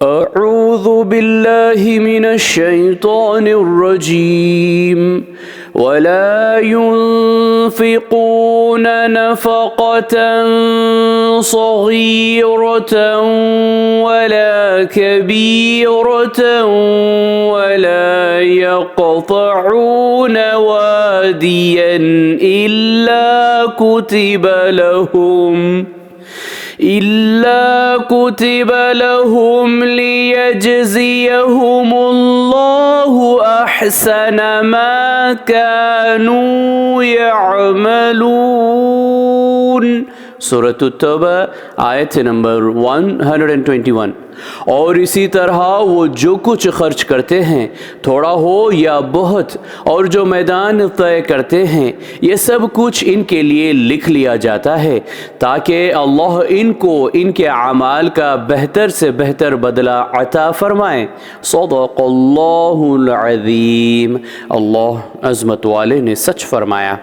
अऊज़ु बिल्लाहि मिनश शैतानिर रजीम वला युनफ़िक़ून नफ़क़तन सग़ीरतन वला कबीरतन वला यक़तऊन वादियन इल्ला कुतिब लहुम लियजज़ियहुमुल्लाहु अहसन मा कानू यअमलून। सूरत तौबा आयत नंबर 121। और इसी तरह वो जो कुछ खर्च करते हैं, थोड़ा हो या बहुत, और जो मैदान तय करते हैं, ये सब कुछ इनके लिए लिख लिया जाता है ताकि अल्लाह इनको इनके अमाल का बेहतर से बेहतर बदला अता फरमाए। सदक़ल्लाहुल अज़ीम। अल्लाह अज़मत वाले ने सच फरमाया।